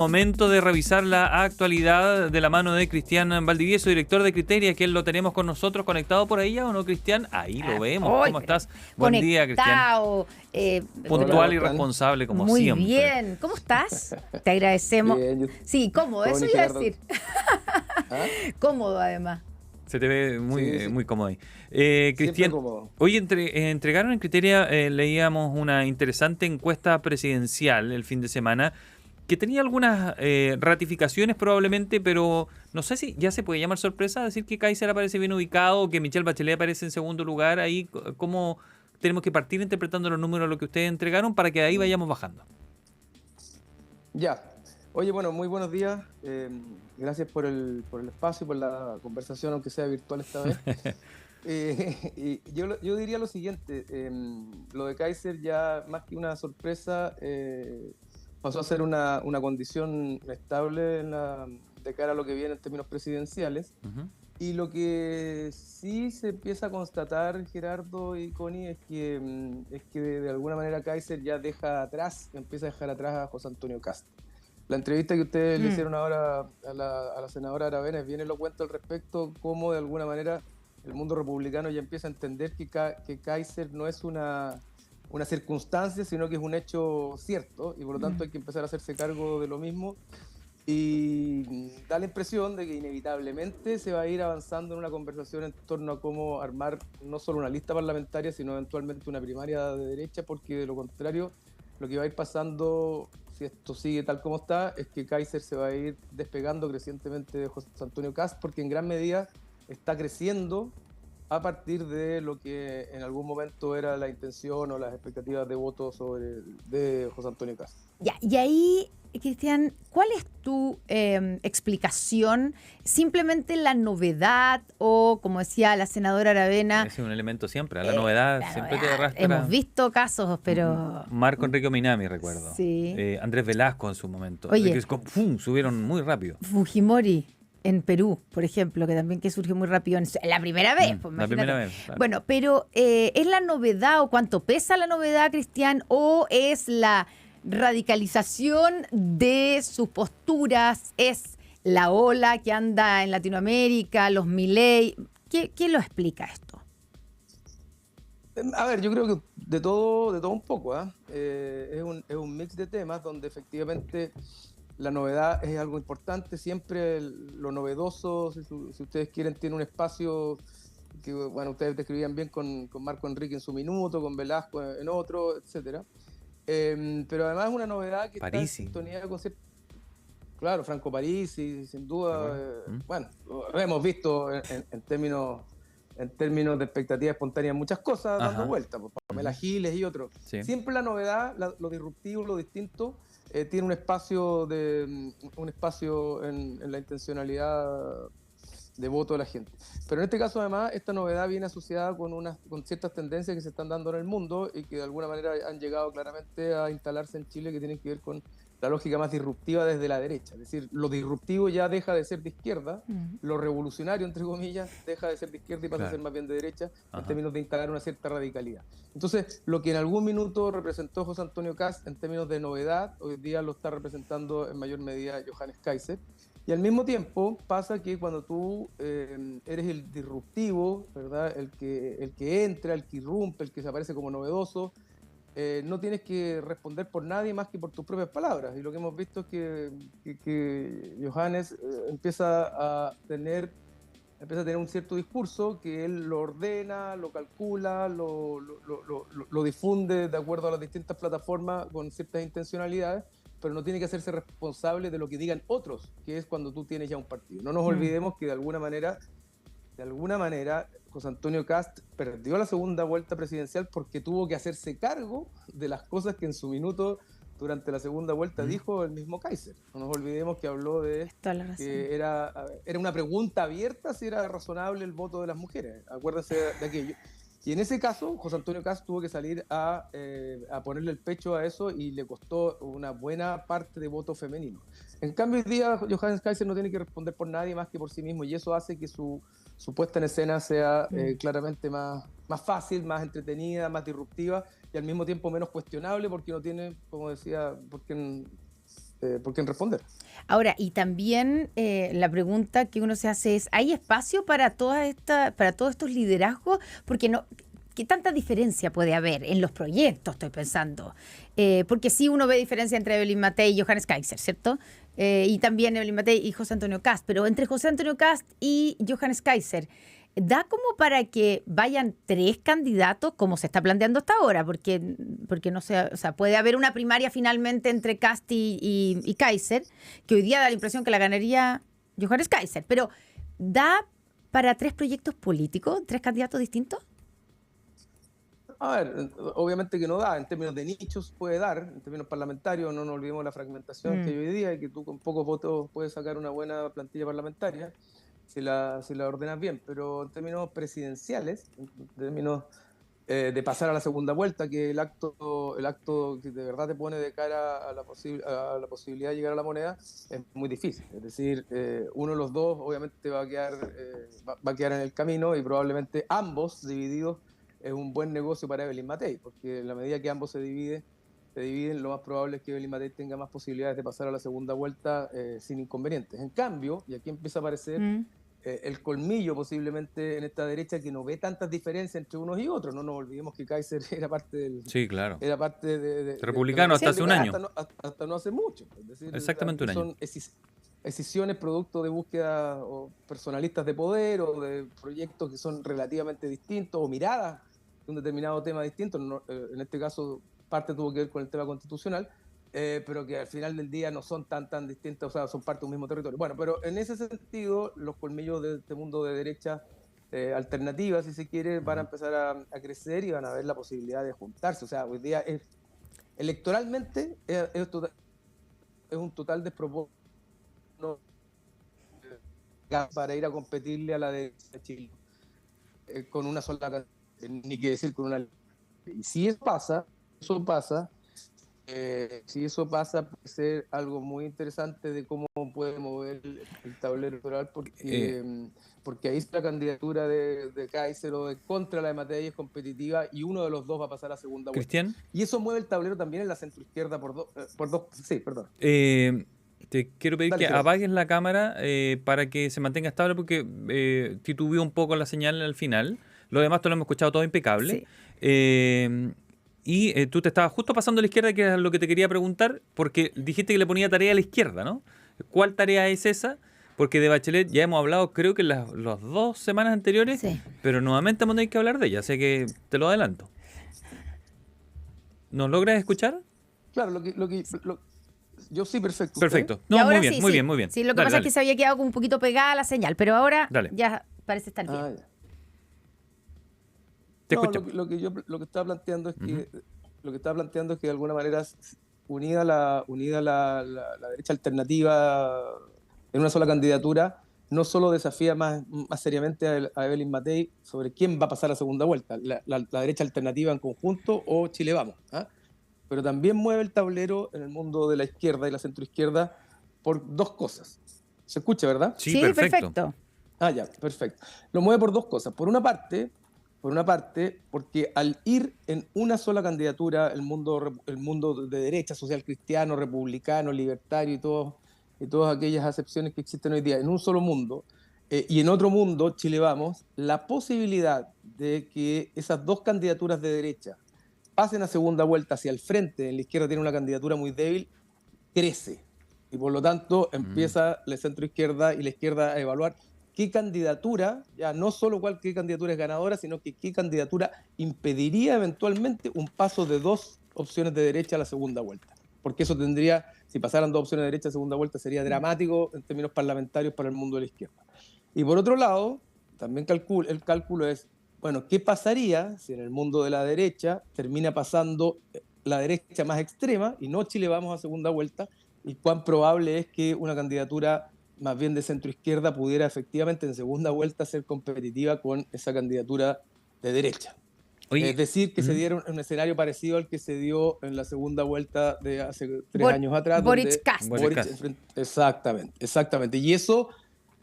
Momento de revisar la actualidad de la mano de Cristian Valdivieso, director de Criteria, que lo tenemos con nosotros conectado por ahí, ¿o no, Cristian? Ahí lo vemos. Hoy, ¿Cómo pero estás? Buen día, Cristian. conectado. Hola, ¿cómo Puntual y están? responsable como Muy siempre. bien. ¿Cómo estás? Te agradecemos. Bien, Sí, cómodo, eso Connie, iba a Gerardo. decir. ¿Ah? Cómodo, además. Se te ve muy, Sí, sí. muy cómodo ahí. Siempre Cristian, cómodo. hoy entregaron en Criteria, leíamos una interesante encuesta presidencial el fin de semana que tenía algunas ratificaciones probablemente, pero no sé si ya se puede llamar sorpresa decir que Kaiser aparece bien ubicado o que Michelle Bachelet aparece en segundo lugar. Ahí, ¿cómo tenemos que partir interpretando los números de lo que ustedes entregaron para que de ahí vayamos bajando? Ya. Oye, bueno, muy buenos días. Gracias por el espacio y por la conversación, aunque sea virtual esta vez. Yo diría lo siguiente, lo de Kaiser ya más que una sorpresa, pasó a ser una condición estable de cara a lo que viene en términos presidenciales. Ujú. Y lo que sí se empieza a constatar, Gerardo y Connie, es que de alguna manera Kaiser ya empieza a dejar atrás a José Antonio Kast. La entrevista que ustedes le hicieron ahora a la senadora Aravena es bien elocuente al respecto, cómo de alguna manera el mundo republicano ya empieza a entender que Kaiser no es una circunstancia, sino que es un hecho cierto, y por lo tanto hay que empezar a hacerse cargo de lo mismo. Y da la impresión de que inevitablemente se va a ir avanzando en una conversación en torno a cómo armar no solo una lista parlamentaria, sino eventualmente una primaria de derecha, porque de lo contrario, lo que va a ir pasando, si esto sigue tal como está, es que Kaiser se va a ir despegando crecientemente de José Antonio Kast, porque en gran medida está creciendo a partir de lo que en algún momento era la intención o las expectativas de voto de José Antonio Kast. Ya, y ahí, Cristian, ¿cuál es tu explicación? ¿Simplemente la novedad o, como decía la senadora Aravena, Ese es un elemento siempre, la novedad la siempre te novedad? arrastra. Hemos visto casos, pero Marco Enrique Minami, recuerdo. Sí. Andrés Velasco en su momento. Oye. Que es como, ¡fum! Subieron muy rápido. Fujimori en Perú, por ejemplo, que también que surgió muy rápido en la primera vez. Pues, La imagínate. primera vez, claro. Bueno, pero ¿es la novedad o cuánto pesa la novedad, Cristian, o es la radicalización de sus posturas, es la ola que anda en Latinoamérica, los Milei? ¿Qué lo explica esto? A ver, yo creo que de todo un poco, ¿ah? Es un mix de temas donde efectivamente la novedad es algo importante. Siempre lo novedoso, si ustedes quieren, tiene un espacio que, bueno, ustedes describían bien con Marco Enrique en su minuto, con Velasco en otro, etcétera. Pero además es una novedad que Parisi. está en sintonía con claro, Franco Parisi, sin duda. Bueno, lo hemos visto en términos de expectativa espontánea muchas cosas dando vueltas, pues, Pamela Giles y otros. Sí. Siempre la novedad, lo disruptivo, lo distinto, tiene un espacio en la intencionalidad de voto de la gente. Pero en este caso, además, esta novedad viene asociada con ciertas tendencias que se están dando en el mundo y que de alguna manera han llegado claramente a instalarse en Chile, que tienen que ver con la lógica más disruptiva desde la derecha. Es decir, lo disruptivo ya deja de ser de izquierda, lo revolucionario, entre comillas, deja de ser de izquierda y pasa a ser más bien de derecha en términos de instalar una cierta radicalidad. Entonces, lo que en algún minuto representó José Antonio Kast en términos de novedad, hoy día lo está representando en mayor medida Johannes Kaiser. Y al mismo tiempo pasa que cuando tú eres el disruptivo, ¿verdad? El que entra, el que irrumpe, el que se aparece como novedoso, no tienes que responder por nadie más que por tus propias palabras. Y lo que hemos visto es que Johannes empieza a tener un cierto discurso que él lo ordena, lo calcula, lo difunde de acuerdo a las distintas plataformas con ciertas intencionalidades, pero no tiene que hacerse responsable de lo que digan otros, que es cuando tú tienes ya un partido. No nos olvidemos que de alguna manera, José Antonio Kast perdió la segunda vuelta presidencial porque tuvo que hacerse cargo de las cosas que en su minuto, durante la segunda vuelta, dijo el mismo Kaiser. No nos olvidemos que habló de que era una pregunta abierta si era razonable el voto de las mujeres. Acuérdense de aquello. Y en ese caso, José Antonio Kast tuvo que salir a ponerle el pecho a eso y le costó una buena parte de voto femenino. En cambio, hoy día Johannes Kaiser no tiene que responder por nadie más que por sí mismo, y eso hace que su puesta en escena sea claramente más fácil, más entretenida, más disruptiva y al mismo tiempo menos cuestionable, porque no tiene, como decía, porque por quién responder. Ahora, y también la pregunta que uno se hace es, ¿hay espacio para para todos estos liderazgos? Porque no, ¿qué tanta diferencia puede haber en los proyectos, estoy pensando? Porque sí uno ve diferencia entre Evelyn Matei y Johannes Kaiser, ¿cierto? Y también Evelyn Matei y José Antonio Kast, pero entre José Antonio Kast y Johannes Kaiser, ¿da como para que vayan 3 candidatos, como se está planteando hasta ahora? Porque no sé, o sea, puede haber una primaria finalmente entre Kast y Kaiser, que hoy día da la impresión que la ganaría Johannes Kaiser, pero ¿da para 3 proyectos políticos, 3 candidatos distintos? A ver, obviamente que no da, en términos de nichos puede dar, en términos parlamentarios no nos olvidemos la fragmentación que hay hoy día y que tú con pocos votos puedes sacar una buena plantilla parlamentaria si la ordenas bien, pero en términos presidenciales, en términos de pasar a la segunda vuelta, que el acto que de verdad te pone de cara a la posibilidad de llegar a la moneda, es muy difícil. Es decir, uno de los dos obviamente va a quedar en el camino y probablemente ambos divididos es un buen negocio para Evelyn Matei, porque en la medida que ambos se dividen, lo más probable es que Evelyn Matei tenga más posibilidades de pasar a la segunda vuelta sin inconvenientes. En cambio, y aquí empieza a aparecer el colmillo posiblemente en esta derecha que no ve tantas diferencias entre unos y otros. No nos olvidemos que Kaiser era parte del... Sí, claro. Era parte republicano hasta hace un año. Hasta no hace mucho. Es decir, exactamente un año. Son decisiones producto de búsqueda o personalistas de poder o de proyectos que son relativamente distintos o miradas de un determinado tema distinto. En este caso, parte tuvo que ver con el tema constitucional. Pero que al final del día no son tan distintas, o sea, son parte de un mismo territorio. Bueno, pero en ese sentido, los colmillos de este mundo de derecha alternativa, si se quiere, van a empezar a crecer y van a ver la posibilidad de juntarse. O sea, hoy día electoralmente es un total despropósito para ir a competirle a la de Chile con una sola, ni que decir con una. Y si eso pasa, si eso pasa, puede ser algo muy interesante de cómo puede mover el tablero electoral, porque ahí la candidatura de Kaiser o de contra la de Matei es competitiva y uno de los dos va a pasar a segunda vuelta. Cristian. Y eso mueve el tablero también en la centroizquierda por dos. Sí, perdón. Te quiero pedir que apagues la cámara para que se mantenga estable porque titubeó un poco la señal al final. Lo demás te lo hemos escuchado todo impecable. Sí. Y tú te estabas justo pasando a la izquierda, que es lo que te quería preguntar, porque dijiste que le ponía tarea a la izquierda, ¿no? ¿Cuál tarea es esa? Porque de Bachelet ya hemos hablado, creo que las 2 semanas anteriores, sí. Pero nuevamente vamos a tener que hablar de ella, así que te lo adelanto. ¿Nos logras escuchar? Claro, yo sí, perfecto. Perfecto. No, muy bien, sí, muy bien, muy bien. Sí, lo que pasa es que se había quedado un poquito pegada la señal, pero ahora ya parece estar bien. Ya. Lo que estaba planteando es que de alguna manera unida la derecha alternativa en una sola candidatura no solo desafía más seriamente a Evelyn Matei sobre quién va a pasar a segunda vuelta, la derecha alternativa en conjunto o Chile Vamos, pero también mueve el tablero en el mundo de la izquierda y la centroizquierda por 2 cosas. ¿Se escucha, verdad? Sí, perfecto. Ya, perfecto. Lo mueve por 2 cosas. Por una parte, porque al ir en una sola candidatura, el mundo de derecha, social cristiano, republicano, libertario y todas aquellas acepciones que existen hoy día, en un solo mundo, y en otro mundo, Chile Vamos, la posibilidad de que esas 2 candidaturas de derecha pasen a segunda vuelta hacia el frente, en la izquierda tiene una candidatura muy débil, crece. Y por lo tanto empieza la centroizquierda y la izquierda a evaluar qué candidatura, ya no solo qué candidatura es ganadora, sino que qué candidatura impediría eventualmente un paso de 2 opciones de derecha a la segunda vuelta. Porque eso tendría, si pasaran 2 opciones de derecha a segunda vuelta, sería dramático en términos parlamentarios para el mundo de la izquierda. Y por otro lado, también el cálculo es, bueno, ¿qué pasaría si en el mundo de la derecha termina pasando la derecha más extrema y no Chile Vamos a segunda vuelta? ¿Y cuán probable es que una candidatura más bien de centroizquierda pudiera efectivamente en segunda vuelta ser competitiva con esa candidatura de derecha? Oye, es decir, que se diera un escenario parecido al que se dio en la segunda vuelta de hace 3 años atrás. Boric Kast. Exactamente. Y eso,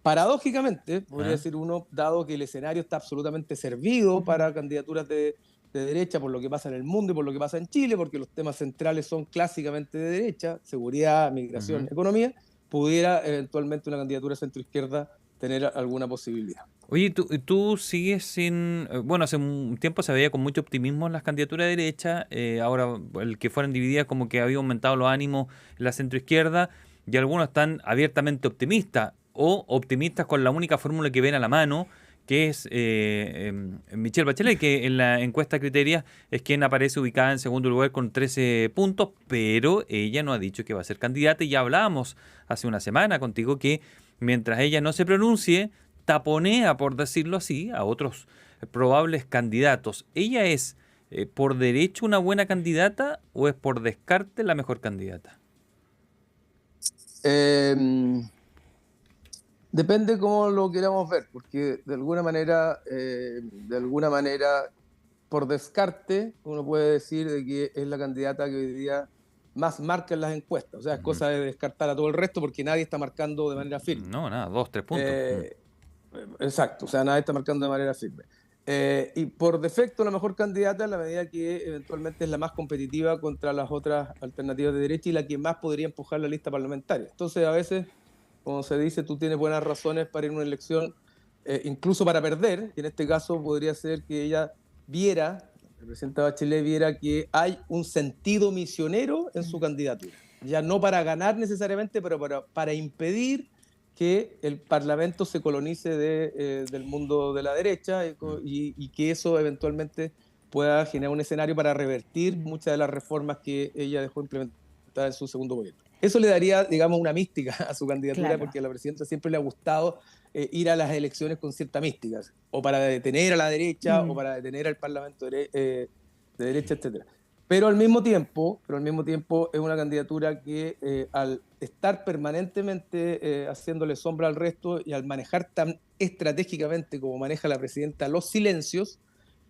paradójicamente, podría decir uno, dado que el escenario está absolutamente servido para candidaturas de de derecha por lo que pasa en el mundo y por lo que pasa en Chile, porque los temas centrales son clásicamente de derecha, seguridad, migración, economía, pudiera eventualmente una candidatura centro-izquierda tener alguna posibilidad. Oye, tú sigues sin... Bueno, hace un tiempo se veía con mucho optimismo las candidaturas de derecha, ahora el que fueran divididas como que había aumentado los ánimos en la centroizquierda, y algunos están abiertamente optimistas, o optimistas con la única fórmula que ven a la mano, que es Michelle Bachelet, que en la encuesta Criteria es quien aparece ubicada en segundo lugar con 13 puntos, pero ella no ha dicho que va a ser candidata, y ya hablábamos hace una semana contigo que mientras ella no se pronuncie, taponea, por decirlo así, a otros probables candidatos. ¿Ella es por derecho una buena candidata o es por descarte la mejor candidata? Depende cómo lo queramos ver, porque de alguna manera, por descarte, uno puede decir de que es la candidata que hoy día más marca en las encuestas. O sea, es cosa de descartar a todo el resto porque nadie está marcando de manera firme. No, nada, 2, 3 puntos. Exacto, o sea, nadie está marcando de manera firme. Y por defecto la mejor candidata en la medida que eventualmente es la más competitiva contra las otras alternativas de derecha y la que más podría empujar la lista parlamentaria. Entonces, a veces, como se dice, tú tienes buenas razones para ir a una elección, incluso para perder, y en este caso podría ser que ella viera, la presidenta Bachelet viera que hay un sentido misionero en su candidatura. Ya no para ganar necesariamente, pero para impedir que el Parlamento se colonice del mundo de la derecha y que eso eventualmente pueda generar un escenario para revertir muchas de las reformas que ella dejó implementadas en su segundo gobierno. Eso le daría, digamos, una mística a su candidatura, claro, porque a la presidenta siempre le ha gustado ir a las elecciones con cierta mística, o para detener a la derecha, o para detener al Parlamento de derecha, etcétera. Pero al mismo tiempo es una candidatura que al estar permanentemente haciéndole sombra al resto y al manejar tan estratégicamente como maneja la presidenta los silencios,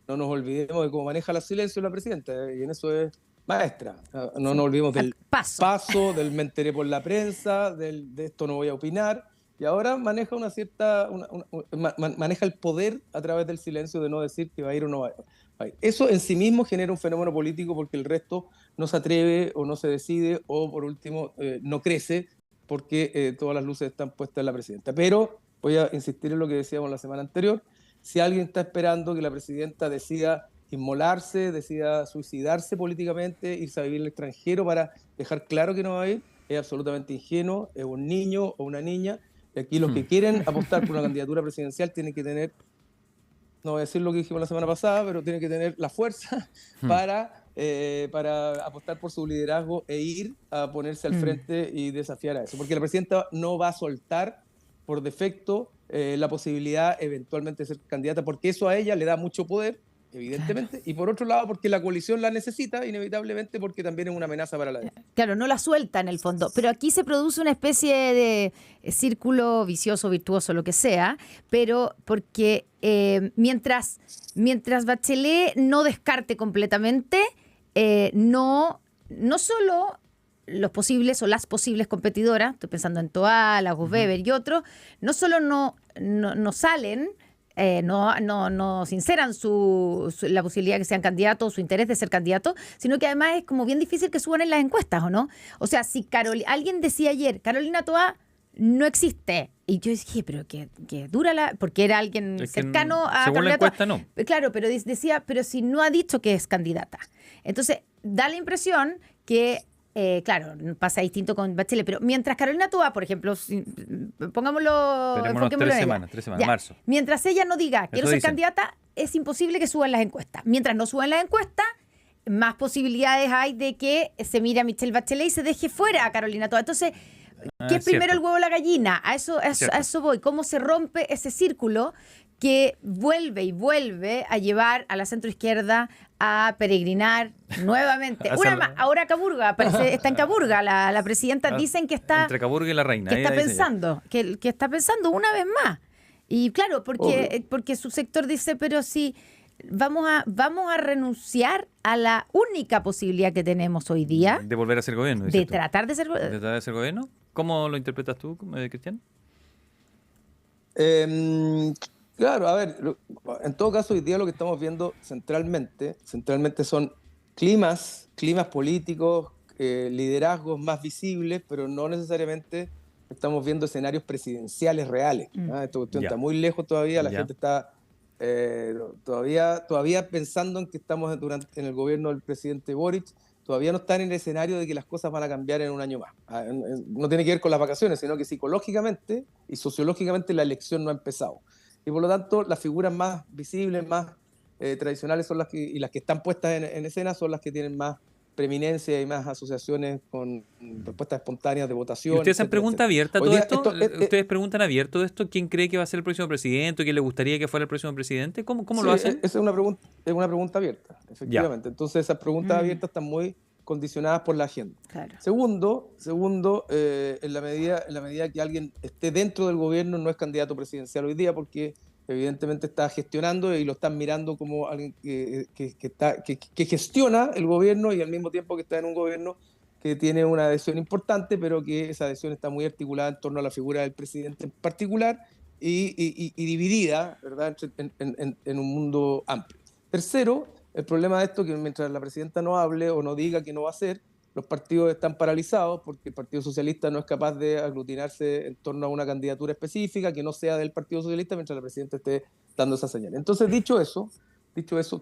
no nos olvidemos de cómo maneja los silencios la presidenta, y en eso es maestra. No nos olvidemos del paso, del me enteré por la prensa, de esto no voy a opinar, y ahora maneja maneja el poder a través del silencio de no decir que va a ir o no va a ir. Eso en sí mismo genera un fenómeno político porque el resto no se atreve o no se decide o por último no crece porque todas las luces están puestas en la presidenta. Pero voy a insistir en lo que decíamos la semana anterior, si alguien está esperando que la presidenta decida inmolarse, decida suicidarse políticamente, irse a vivir al extranjero para dejar claro que no va a ir, es absolutamente ingenuo, es un niño o una niña, y aquí los que quieren apostar por una candidatura presidencial tienen que tener, no voy a decir lo que dijimos la semana pasada, pero tiene que tener la fuerza para apostar por su liderazgo e ir a ponerse al frente y desafiar a eso. Porque la presidenta no va a soltar por defecto la posibilidad eventualmente de ser candidata, porque eso a ella le da mucho poder, evidentemente, claro. Y por otro lado porque la coalición la necesita, inevitablemente, porque también es una amenaza para la derecha. Claro, no la suelta en el fondo, pero aquí se produce una especie de círculo vicioso, virtuoso, lo que sea, pero porque mientras Bachelet no descarte completamente, no solo los posibles o las posibles competidoras, estoy pensando en Toal, Agus Weber y otros, no solo no salen, no sinceran la posibilidad de que sean candidatos, su interés de ser candidatos, sino que además es como bien difícil que suban en las encuestas, ¿o no? O sea, si alguien decía ayer, Carolina Toá no existe, y yo dije, pero que dura porque era alguien cercano a según Carolina la encuesta, Toá. No. Claro, pero decía, pero si no ha dicho que es candidata. Entonces, da la impresión que claro, pasa distinto con Bachelet, pero mientras Carolina Toá, por ejemplo, pongámoslo, enfoquémoslo 3 semanas, ya, marzo. Mientras ella no diga quiero ser candidata, es imposible que suban las encuestas. Mientras no suban las encuestas, más posibilidades hay de que se mire a Michelle Bachelet y se deje fuera a Carolina Toá. Entonces, ¿qué es primero el huevo o la gallina? A eso voy. ¿Cómo se rompe ese círculo que vuelve y vuelve a llevar a la centroizquierda a peregrinar nuevamente? Ahora Caburga, está en Caburga, la presidenta, dicen que está... Entre Caburga y la reina. Que está pensando, que está pensando una vez más. Y claro, porque su sector dice, pero si vamos a renunciar a la única posibilidad que tenemos hoy día... De volver a ser gobierno. De tratar de ser gobierno. ¿Cómo lo interpretas tú, Cristian? Claro, a ver, en todo caso, hoy día lo que estamos viendo centralmente son climas políticos, liderazgos más visibles, pero no necesariamente estamos viendo escenarios presidenciales reales. Esta cuestión está muy lejos todavía, la gente está todavía pensando en que estamos en el gobierno del presidente Boric, todavía no están en el escenario de que las cosas van a cambiar en un año más. No tiene que ver con las vacaciones, sino que psicológicamente y sociológicamente la elección no ha empezado. Y por lo tanto, las figuras más visibles, más tradicionales son las que están puestas en escena son las que tienen más preeminencia y más asociaciones con respuestas espontáneas de votación. ¿Y ustedes hacen pregunta abierta todo esto? ¿Ustedes preguntan abierto de esto? ¿Quién cree que va a ser el próximo presidente? ¿Quién le gustaría que fuera el próximo presidente? ¿Cómo sí, lo hacen? Esa es una pregunta abierta, efectivamente. Entonces esas preguntas abiertas están muy condicionadas por la agenda. Claro. Segundo, en la medida que alguien esté dentro del gobierno no es candidato presidencial hoy día porque evidentemente está gestionando y lo están mirando como alguien que gestiona el gobierno y al mismo tiempo que está en un gobierno que tiene una adhesión importante, pero que esa adhesión está muy articulada en torno a la figura del presidente en particular y dividida, ¿verdad?, en un mundo amplio. Tercero, el problema de esto es que mientras la presidenta no hable o no diga que no va a hacer, los partidos están paralizados porque el Partido Socialista no es capaz de aglutinarse en torno a una candidatura específica que no sea del Partido Socialista mientras la presidenta esté dando esa señal. Entonces, dicho eso,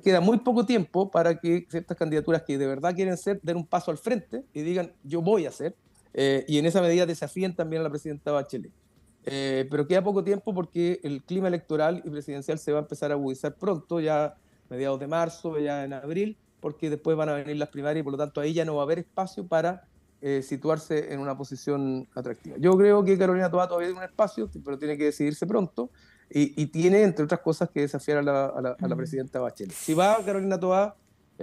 queda muy poco tiempo para que ciertas candidaturas que de verdad quieren ser den un paso al frente y digan yo voy a hacer, y en esa medida desafíen también a la presidenta Bachelet. Pero queda poco tiempo porque el clima electoral y presidencial se va a empezar a agudizar pronto, ya mediados de marzo, ya en abril, porque después van a venir las primarias y por lo tanto ahí ya no va a haber espacio para situarse en una posición atractiva. Yo creo que Carolina Toá todavía tiene un espacio, pero tiene que decidirse pronto y tiene, entre otras cosas, que desafiar a la presidenta Bachelet. Si va Carolina Toá,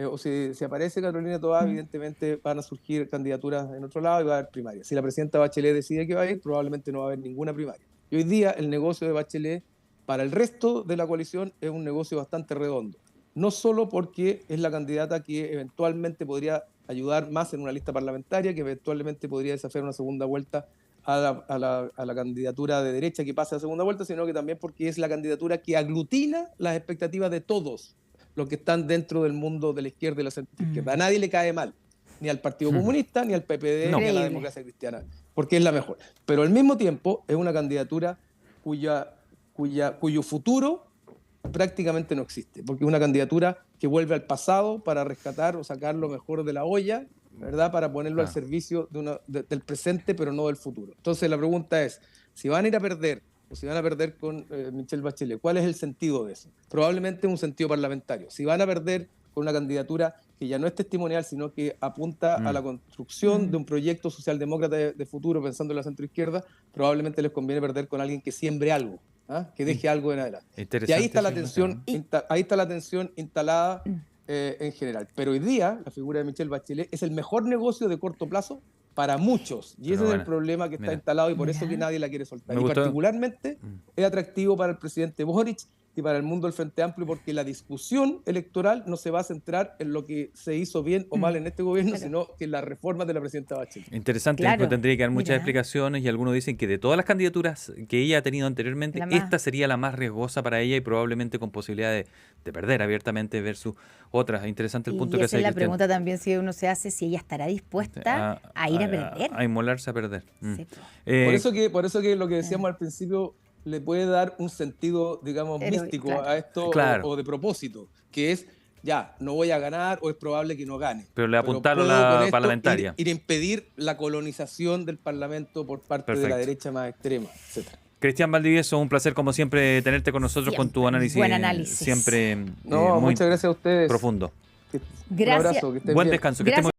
o si aparece Carolina Toá, evidentemente van a surgir candidaturas en otro lado y va a haber primarias. Si la presidenta Bachelet decide que va a ir, probablemente no va a haber ninguna primaria. Y hoy día el negocio de Bachelet para el resto de la coalición es un negocio bastante redondo. No solo porque es la candidata que eventualmente podría ayudar más en una lista parlamentaria, que eventualmente podría desafiar una segunda vuelta a la candidatura de derecha que pase a segunda vuelta, sino que también porque es la candidatura que aglutina las expectativas de todos los que están dentro del mundo de la izquierda y la centroizquierda. A nadie le cae mal, ni al Partido Comunista, ni al PPD, ni a la Democracia Cristiana, porque es la mejor. Pero al mismo tiempo es una candidatura cuyo futuro prácticamente no existe, porque es una candidatura que vuelve al pasado para rescatar o sacar lo mejor de la olla, ¿verdad?, para ponerlo al servicio del presente, pero no del futuro. Entonces la pregunta es, si van a ir a perder o si van a perder con Michelle Bachelet, ¿cuál es el sentido de eso? Probablemente un sentido parlamentario. Si van a perder con una candidatura que ya no es testimonial, sino que apunta a la construcción de un proyecto socialdemócrata de futuro pensando en la centroizquierda, probablemente les conviene perder con alguien que siembre algo, que deje algo en adelante. Y ahí está la tensión, instalada en general. Pero hoy día la figura de Michelle Bachelet es el mejor negocio de corto plazo para muchos. Y ese es el problema que está instalado y por eso que nadie la quiere soltar. Y particularmente es atractivo para el presidente Boric y para el mundo del Frente Amplio, porque la discusión electoral no se va a centrar en lo que se hizo bien o mal en este gobierno, sino que en las reformas de la presidenta Bachelet. Interesante, tendría que dar muchas explicaciones y algunos dicen que de todas las candidaturas que ella ha tenido anteriormente, esta sería la más riesgosa para ella y probablemente con posibilidad de perder abiertamente versus otras. Interesante el punto que hace. Y esa es la pregunta también si uno se hace, si ella estará dispuesta a ir a perder. A inmolarse a perder. Sí. Por eso que lo que decíamos al principio le puede dar un sentido, digamos, místico a esto, o de propósito, que es, ya, no voy a ganar o es probable que no gane. Pero le apuntaron la parlamentaria. Ir a impedir la colonización del Parlamento por parte de la derecha más extrema, etc. Cristian Valdivieso, un placer como siempre tenerte con nosotros con tu análisis. Buen análisis. Siempre muchas gracias a ustedes. Profundo. Gracias. Un abrazo, que estén Buen bien. descanso. Que estén muy